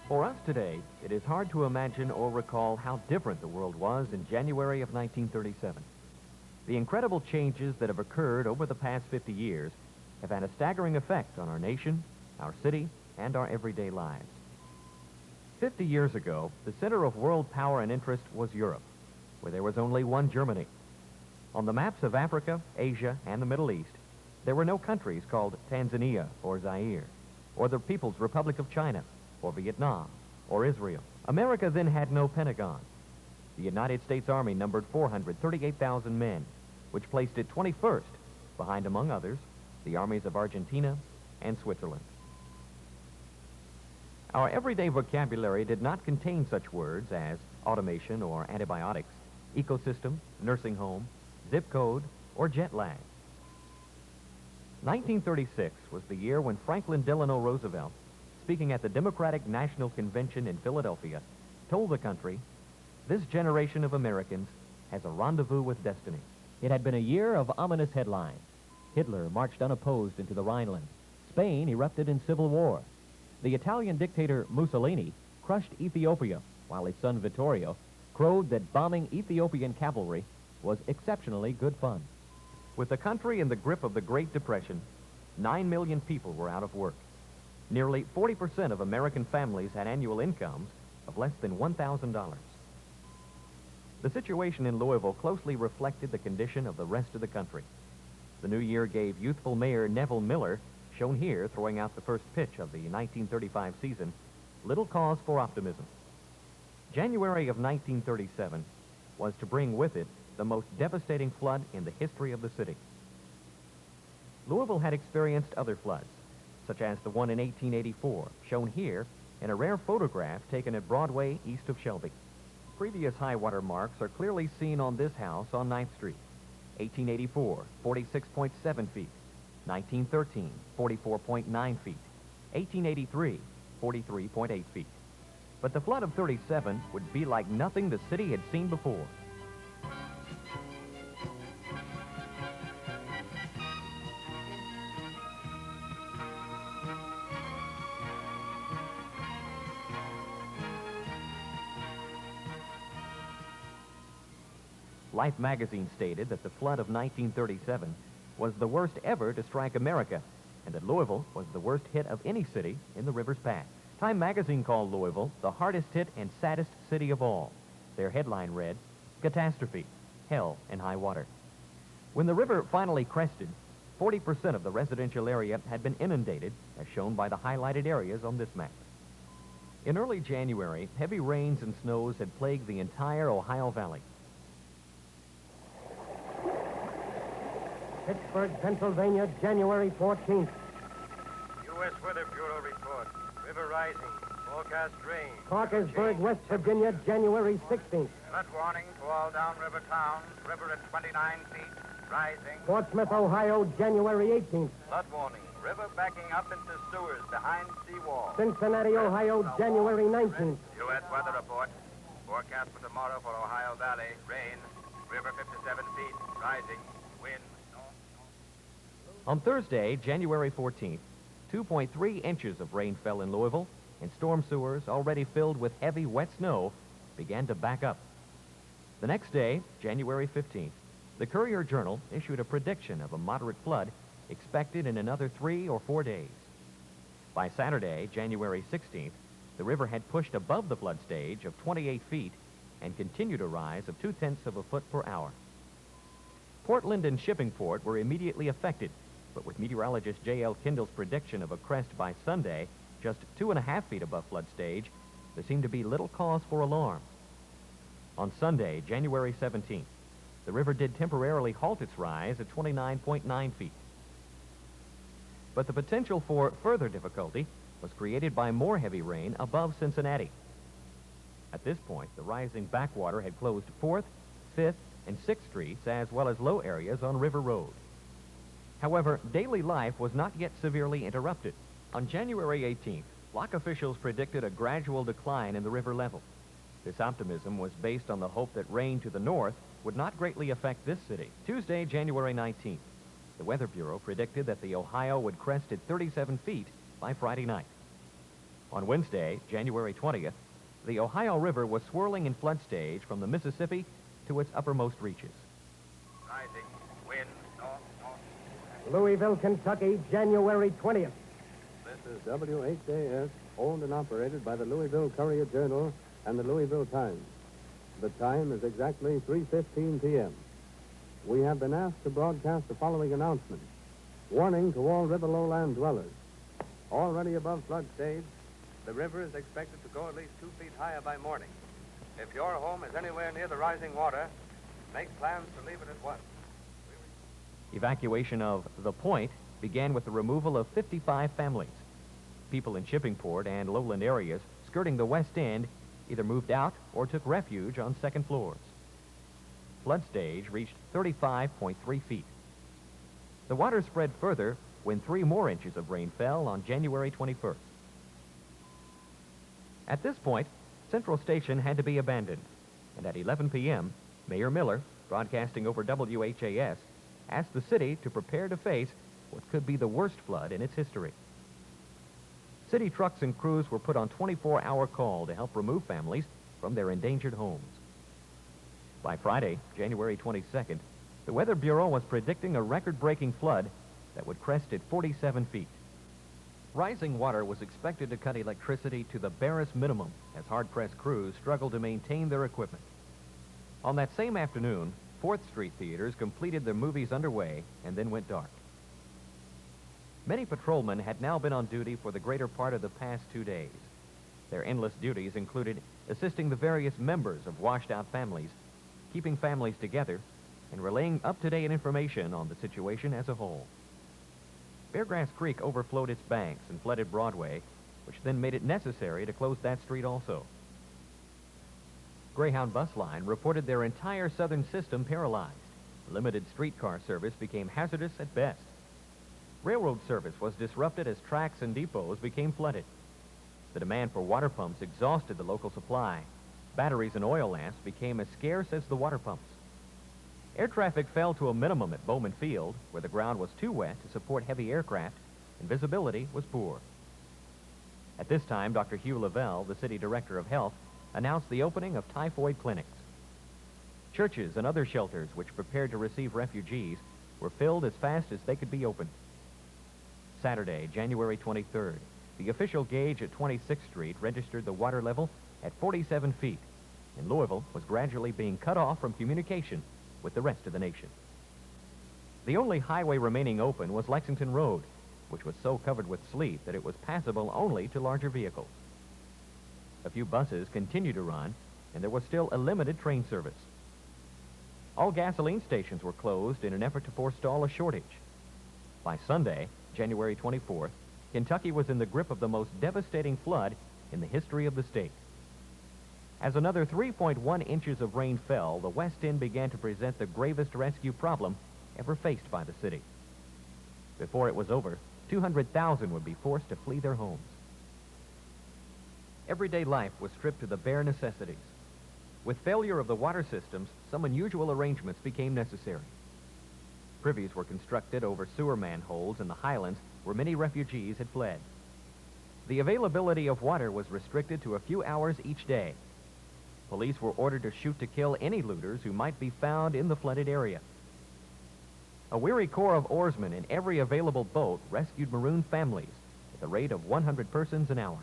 For us today, it is hard to imagine or recall how different the world was in January of 1937. The incredible changes that have occurred over the past 50 years have had a staggering effect on our nation, our city, and our everyday lives. 50 years ago, the center of world power and interest was Europe, where there was only one Germany. On the maps of Africa, Asia, and the Middle East, there were no countries called Tanzania or Zaire, or the People's Republic of China, or Vietnam, or Israel. America then had no Pentagon. The United States Army numbered 438,000 men, which placed it 21st, behind, among others, the armies of Argentina and Switzerland. Our everyday vocabulary did not contain such words as automation or antibiotics, ecosystem, nursing home, zip code, or jet lag. 1936 was the year when Franklin Delano Roosevelt, speaking at the Democratic National Convention in Philadelphia, told the country, "This generation of Americans has a rendezvous with destiny." It had been a year of ominous headlines. Hitler marched unopposed into the Rhineland. Spain erupted in civil war. The Italian dictator Mussolini crushed Ethiopia, while his son Vittorio crowed that bombing Ethiopian cavalry was exceptionally good fun. With the country in the grip of the Great Depression, 9 million people were out of work. Nearly 40% of American families had annual incomes of less than $1,000. The situation in Louisville closely reflected the condition of the rest of the country. The new year gave youthful Mayor Neville Miller, shown here throwing out the first pitch of the 1935 season, little cause for optimism. January of 1937 was to bring with it the most devastating flood in the history of the city. Louisville had experienced other floods, such as the one in 1884, shown here in a rare photograph taken at Broadway east of Shelby. Previous high water marks are clearly seen on this house on 9th Street. 1884, 46.7 feet. 1913, 44.9 feet. 1883, 43.8 feet. But the flood of 37 would be like nothing the city had seen before. Life magazine stated that the flood of 1937 was the worst ever to strike America, and that Louisville was the worst hit of any city in the river's path. Time magazine called Louisville the hardest hit and saddest city of all. Their headline read, "Catastrophe, Hell and High Water." When the river finally crested, 40% of the residential area had been inundated, as shown by the highlighted areas on this map. In early January, heavy rains and snows had plagued the entire Ohio Valley. Pittsburgh, Pennsylvania, January 14th. U.S. Weather Bureau report. River rising. Forecast rain. Parkersburg, West Virginia, January 16th. Flood warning to all downriver towns. River at 29 feet. Rising. Portsmouth, Ohio, January 18th. Flood warning. River backing up into sewers behind seawall. Cincinnati, Ohio, January 19th. U.S. weather report. Forecast for tomorrow for Ohio Valley. Rain. River 57 feet. Rising. Wind. On Thursday, January 14th, 2.3 inches of rain fell in Louisville, and storm sewers, already filled with heavy, wet snow, began to back up. The next day, January 15th, the Courier-Journal issued a prediction of a moderate flood expected in another 3 or 4 days. By Saturday, January 16th, the river had pushed above the flood stage of 28 feet and continued a rise of 0.2 of a foot per hour. Portland and Shippingport were immediately affected, but with meteorologist J.L. Kindle's prediction of a crest by Sunday, just 2.5 feet above flood stage, there seemed to be little cause for alarm. On Sunday, January 17th, the river did temporarily halt its rise at 29.9 feet. But the potential for further difficulty was created by more heavy rain above Cincinnati. At this point, the rising backwater had closed 4th, 5th, and 6th Streets, as well as low areas on River Road. However, daily life was not yet severely interrupted. On January 18th, lock officials predicted a gradual decline in the river level. This optimism was based on the hope that rain to the north would not greatly affect this city. Tuesday, January 19th, the Weather Bureau predicted that the Ohio would crest at 37 feet by Friday night. On Wednesday, January 20th, the Ohio River was swirling in flood stage from the Mississippi to its uppermost reaches. Rising. Wind north. Louisville, Kentucky, January 20th. This is WHAS, owned and operated by the Louisville Courier-Journal and the Louisville Times. The time is exactly 3:15 p.m. We have been asked to broadcast the following announcement. Warning to all river lowland dwellers. Already above flood stage, the river is expected to go at least 2 feet higher by morning. If your home is anywhere near the rising water, make plans to leave it at once. Evacuation of the Point began with the removal of 55 families. People in Shippingport and lowland areas skirting the west end either moved out or took refuge on second floors. Flood stage reached 35.3 feet. The water spread further when 3 more inches of rain fell on January 21st. At this point, Central Station had to be abandoned, and at 11 p.m., Mayor Miller, broadcasting over WHAS, asked the city to prepare to face what could be the worst flood in its history. City trucks and crews were put on 24-hour call to help remove families from their endangered homes. By Friday, January 22nd, the Weather Bureau was predicting a record-breaking flood that would crest at 47 feet. Rising water was expected to cut electricity to the barest minimum as hard-pressed crews struggled to maintain their equipment. On that same afternoon, 4th Street theaters completed their movies underway and then went dark. Many patrolmen had now been on duty for the greater part of the past 2 days. Their endless duties included assisting the various members of washed-out families, keeping families together, and relaying up-to-date information on the situation as a whole. Beargrass Creek overflowed its banks and flooded Broadway, which then made it necessary to close that street also. Greyhound Bus Line reported their entire southern system paralyzed. Limited streetcar service became hazardous at best. Railroad service was disrupted as tracks and depots became flooded. The demand for water pumps exhausted the local supply. Batteries and oil lamps became as scarce as the water pumps. Air traffic fell to a minimum at Bowman Field, where the ground was too wet to support heavy aircraft, and visibility was poor. At this time, Dr. Hugh Lavelle, the city director of health, announced the opening of typhoid clinics. Churches and other shelters which prepared to receive refugees were filled as fast as they could be opened. Saturday, January 23rd, the official gauge at 26th Street registered the water level at 47 feet, and Louisville was gradually being cut off from communication with the rest of the nation. The only highway remaining open was Lexington Road, which was so covered with sleet that it was passable only to larger vehicles. A few buses continued to run, and there was still a limited train service. All gasoline stations were closed in an effort to forestall a shortage. By Sunday, January 24th, Kentucky was in the grip of the most devastating flood in the history of the state. As another 3.1 inches of rain fell, the West End began to present the gravest rescue problem ever faced by the city. Before it was over, 200,000 would be forced to flee their homes. Everyday life was stripped to the bare necessities. With failure of the water systems, some unusual arrangements became necessary. Privies were constructed over sewer manholes in the highlands where many refugees had fled. The availability of water was restricted to a few hours each day. Police were ordered to shoot to kill any looters who might be found in the flooded area. A weary corps of oarsmen in every available boat rescued marooned families at the rate of 100 persons an hour.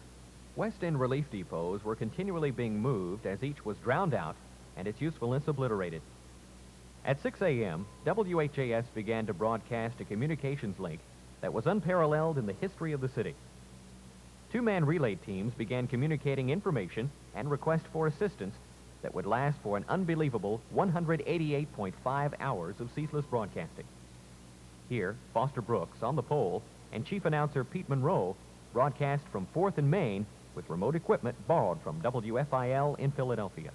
West End relief depots were continually being moved as each was drowned out and its usefulness obliterated. At 6 a.m., WHAS began to broadcast a communications link that was unparalleled in the history of the city. 2-man relay teams began communicating information and requests for assistance that would last for an unbelievable 188.5 hours of ceaseless broadcasting. Here, Foster Brooks, on the pole, and chief announcer Pete Monroe broadcast from 4th and Main with remote equipment borrowed from WFIL in Philadelphia.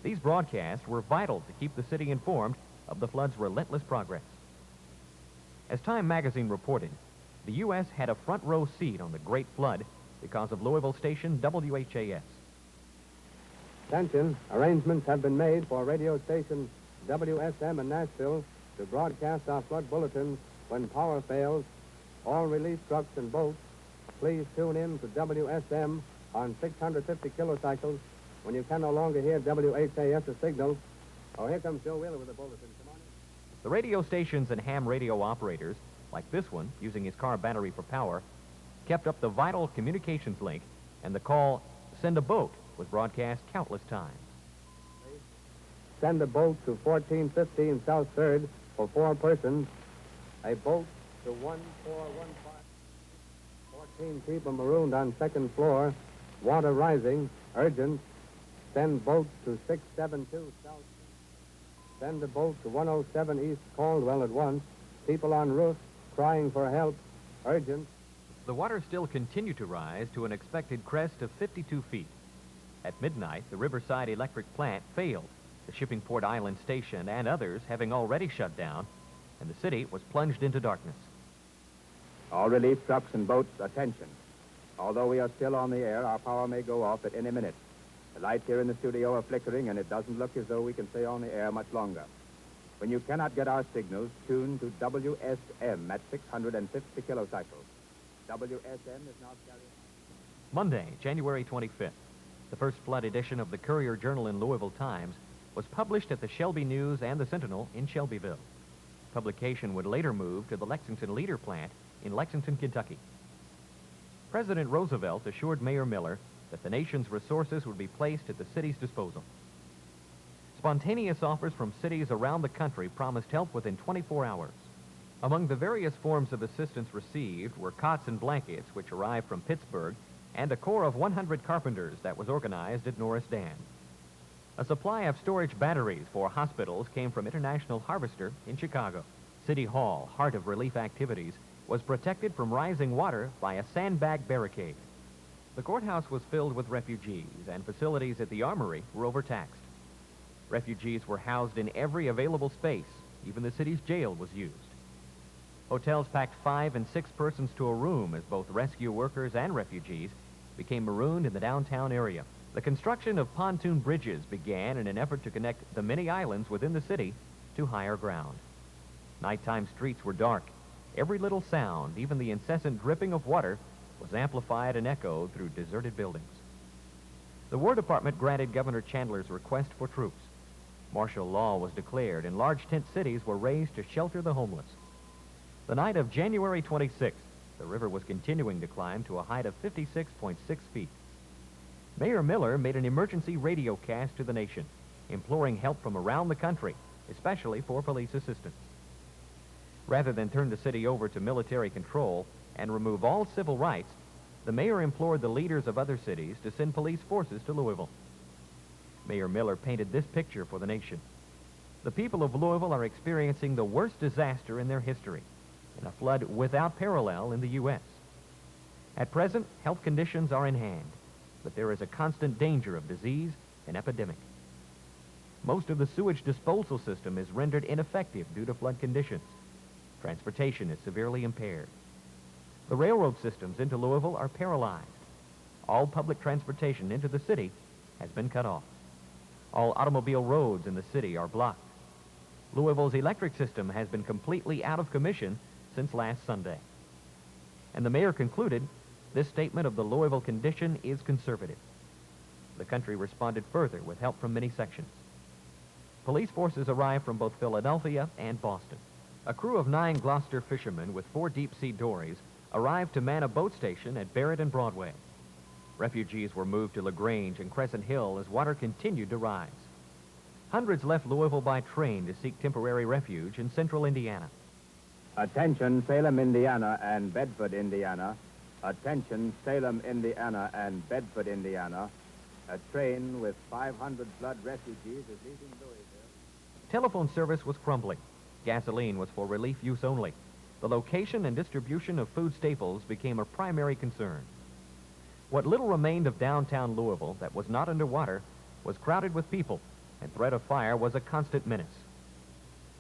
These broadcasts were vital to keep the city informed of the flood's relentless progress. As Time magazine reported, the U.S. had a front row seat on the Great Flood because of Louisville station WHAS. Attention, arrangements have been made for radio station WSM in Nashville to broadcast our flood bulletins when power fails. All relief trucks and boats please tune in to WSM on 650 kilocycles when you can no longer hear WHAS's signal. Oh, here comes Joe Wheeler with the bulletin. Come on in. The radio stations and ham radio operators, like this one, using his car battery for power, kept up the vital communications link, and the call, "Send a boat," was broadcast countless times. Send a boat to 1415 South 3rd for 4 persons. A boat to 1415. 14 people marooned on 2nd floor. Water rising. Urgent. Send boat to 672 South. Send a boat to 107 East Caldwell at once. People on roof crying for help. Urgent. The water still continued to rise to an expected crest of 52 feet. At midnight, the Riverside Electric Plant failed, the Shippingport Island Station and others having already shut down, and the city was plunged into darkness. All relief trucks and boats, attention. Although we are still on the air, our power may go off at any minute. The lights here in the studio are flickering, and it doesn't look as though we can stay on the air much longer. When you cannot get our signals, tune to WSM at 650 kilocycles. WSM is now carrying... Monday, January 25th, the first flood edition of the Courier-Journal in Louisville Times was published at the Shelby News and the Sentinel in Shelbyville. Publication would later move to the Lexington Leader Plant in Lexington, Kentucky. President Roosevelt assured Mayor Miller that the nation's resources would be placed at the city's disposal. Spontaneous offers from cities around the country promised help within 24 hours. Among the various forms of assistance received were cots and blankets, which arrived from Pittsburgh, and a corps of 100 carpenters that was organized at Norris Dam. A supply of storage batteries for hospitals came from International Harvester in Chicago. City Hall, heart of relief activities, was protected from rising water by a sandbag barricade. The courthouse was filled with refugees, and facilities at the armory were overtaxed. Refugees were housed in every available space. Even the city's jail was used. Hotels packed 5 and 6 persons to a room as both rescue workers and refugees became marooned in the downtown area. The construction of pontoon bridges began in an effort to connect the many islands within the city to higher ground. Nighttime streets were dark. Every little sound, even the incessant dripping of water, was amplified and echoed through deserted buildings. The War Department granted Governor Chandler's request for troops. Martial law was declared, and large tent cities were raised to shelter the homeless. The night of January 26th, the river was continuing to climb to a height of 56.6 feet. Mayor Miller made an emergency radio cast to the nation, imploring help from around the country, especially for police assistance. Rather than turn the city over to military control and remove all civil rights, the mayor implored the leaders of other cities to send police forces to Louisville. Mayor Miller painted this picture for the nation. The people of Louisville are experiencing the worst disaster in their history, in a flood without parallel in the U.S. At present, health conditions are in hand, but there is a constant danger of disease and epidemic. Most of the sewage disposal system is rendered ineffective due to flood conditions. Transportation is severely impaired. The railroad systems into Louisville are paralyzed. All public transportation into the city has been cut off. All automobile roads in the city are blocked. Louisville's electric system has been completely out of commission since last Sunday. And the mayor concluded, this statement of the Louisville condition is conservative. The country responded further with help from many sections. Police forces arrived from both Philadelphia and Boston. A crew of 9 Gloucester fishermen with 4 deep-sea dories arrived to man a boat station at Barrett and Broadway. Refugees were moved to LaGrange and Crescent Hill as water continued to rise. Hundreds left Louisville by train to seek temporary refuge in central Indiana. Attention, Salem, Indiana and Bedford, Indiana. Attention, Salem, Indiana and Bedford, Indiana. A train with 500 flood refugees is leaving Louisville. Telephone service was crumbling. Gasoline was for relief use only. The location and distribution of food staples became a primary concern. What little remained of downtown Louisville that was not underwater was crowded with people, and threat of fire was a constant menace.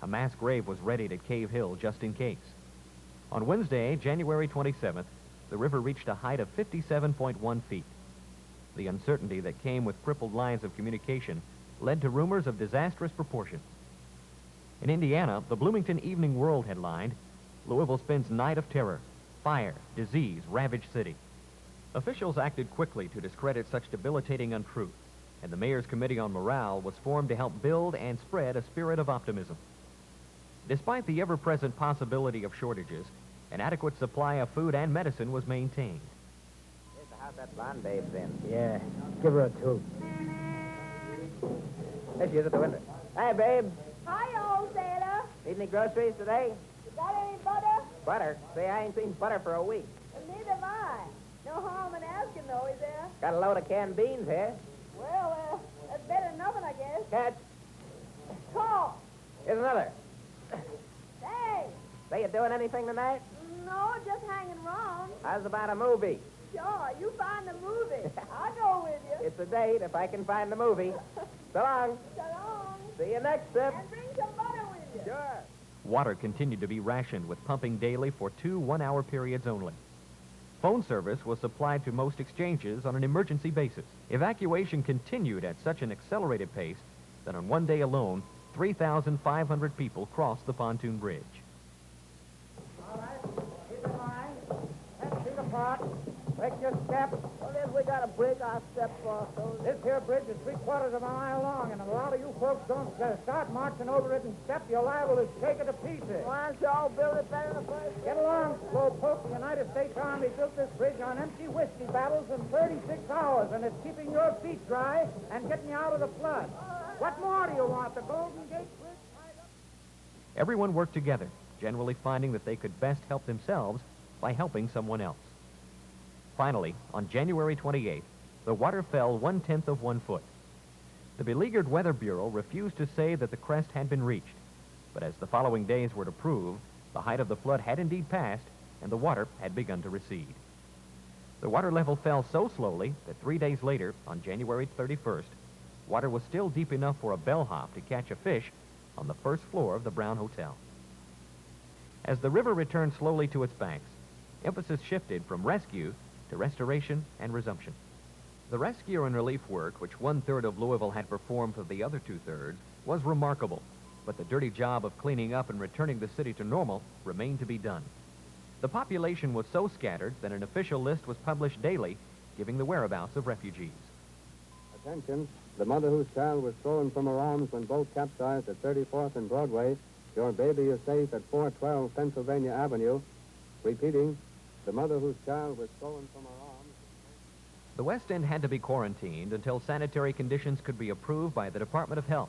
A mass grave was readied at Cave Hill just in case. On Wednesday, January 27th, the river reached a height of 57.1 feet. The uncertainty that came with crippled lines of communication led to rumors of disastrous proportions. In Indiana, the Bloomington Evening World headlined, "Louisville spends night of terror. Fire, disease, ravaged city." Officials acted quickly to discredit such debilitating untruth, and the mayor's committee on morale was formed to help build and spread a spirit of optimism. Despite the ever-present possibility of shortages, an adequate supply of food and medicine was maintained. Here's the house that blonde babe's in. Yeah, give her a two. There she is at the window. Hi, babe. Hi, old sailor. Need any groceries today? You got any butter? Butter? Say, I ain't seen butter for a week. Well, neither have I. No harm in asking, though, is there? Got a load of canned beans here. Well, that's better than nothing, I guess. Catch. Call. Here's another. Hey. Say, you doing anything tonight? No, just hanging around. How's about a movie? Sure, you find the movie. I'll go with you. It's a date if I can find the movie. So long. So long. See you next trip. And bring some butter with you. Sure. Water continued to be rationed with pumping daily for 2 one-hour periods only. Phone service was supplied to most exchanges on an emergency basis. Evacuation continued at such an accelerated pace that on one day alone, 3,500 people crossed the pontoon bridge. All right, keep in line. 10 feet apart. Break your step. Well, then we got to break our step off. This here bridge is 3/4 of a mile long, and if a lot of you folks don't start marching over it in step, you're liable to shake it to pieces. Why don't you all build it better in the first? Get along, Slowpoke. The United States Army built this bridge on empty whiskey barrels in 36 hours, and it's keeping your feet dry and getting you out of the flood. What more do you want? The Golden Gate Bridge tied up? Everyone worked together, generally finding that they could best help themselves by helping someone else. Finally, on January 28th, the water fell 1/10 of 1 foot. The beleaguered Weather Bureau refused to say that the crest had been reached, but as the following days were to prove, the height of the flood had indeed passed, and the water had begun to recede. The water level fell so slowly that 3 days later, on January 31st, water was still deep enough for a bellhop to catch a fish on the first floor of the Brown Hotel. As the river returned slowly to its banks, emphasis shifted from rescue to restoration and resumption. The rescue and relief work, which 1/3 of Louisville had performed for the other 2/3, was remarkable, but the dirty job of cleaning up and returning the city to normal remained to be done. The population was so scattered that an official list was published daily, giving the whereabouts of refugees. Attention, the mother whose child was stolen from her arms when boat capsized at 34th and Broadway. Your baby is safe at 412 Pennsylvania Avenue. Repeating, the mother whose child was stolen from her arms. The West End had to be quarantined until sanitary conditions could be approved by the Department of Health,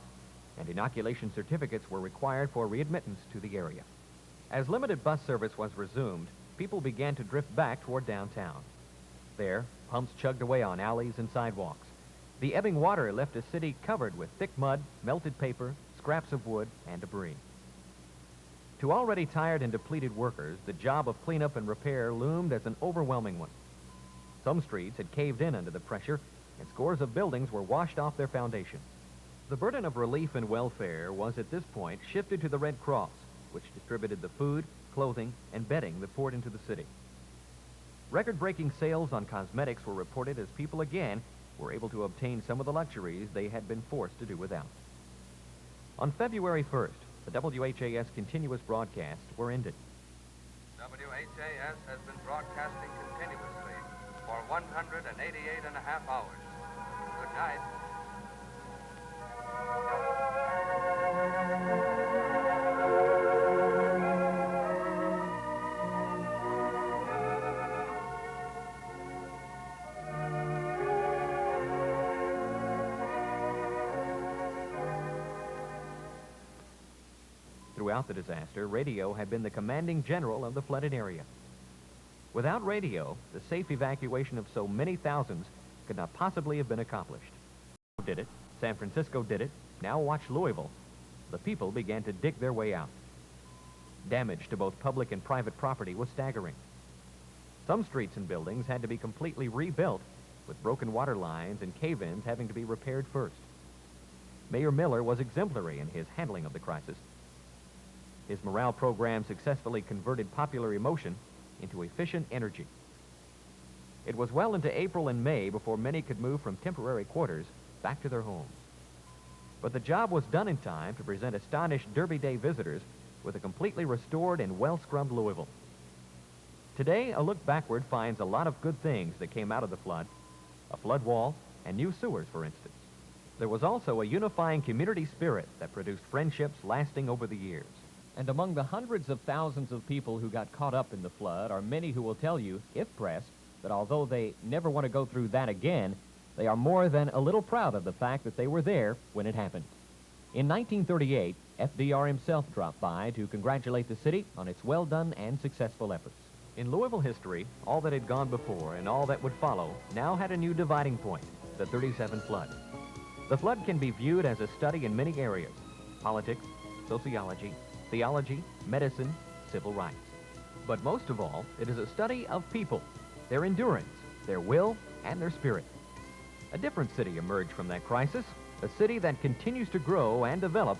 and inoculation certificates were required for readmittance to the area. As limited bus service was resumed, people began to drift back toward downtown. There, pumps chugged away on alleys and sidewalks. The ebbing water left a city covered with thick mud, melted paper, scraps of wood, and debris. To already tired and depleted workers, the job of cleanup and repair loomed as an overwhelming one. Some streets had caved in under the pressure, and scores of buildings were washed off their foundations. The burden of relief and welfare was at this point shifted to the Red Cross, which distributed the food, clothing, and bedding that poured into the city. Record-breaking sales on cosmetics were reported as people again were able to obtain some of the luxuries they had been forced to do without. On February 1st, the WHAS continuous broadcasts were ended. WHAS has been broadcasting continuously for 188.5 hours. Good night. Throughout the disaster, radio had been the commanding general of the flooded area. Without radio, the safe evacuation of so many thousands could not possibly have been accomplished. Did it, San Francisco did it, now watch Louisville. The people began to dig their way out. Damage to both public and private property was staggering. Some streets and buildings had to be completely rebuilt, with broken water lines and cave-ins having to be repaired first. Mayor Miller was exemplary in his handling of the crisis. His morale program successfully converted popular emotion into efficient energy. It was well into April and May before many could move from temporary quarters back to their homes. But the job was done in time to present astonished Derby Day visitors with a completely restored and well-scrubbed Louisville. Today, a look backward finds a lot of good things that came out of the flood. A flood wall and new sewers, for instance. There was also a unifying community spirit that produced friendships lasting over the years. And among the hundreds of thousands of people who got caught up in the flood are many who will tell you, if pressed, that although they never want to go through that again, they are more than a little proud of the fact that they were there when it happened. In 1938, FDR himself dropped by to congratulate the city on its well-done and successful efforts. In Louisville history, all that had gone before and all that would follow now had a new dividing point, the 37 flood. The flood can be viewed as a study in many areas: politics, sociology, theology, medicine, civil rights. But most of all, it is a study of people, their endurance, their will, and their spirit. A different city emerged from that crisis, a city that continues to grow and develop,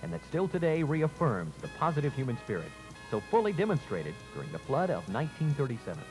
and that still today reaffirms the positive human spirit so fully demonstrated during the flood of 1937.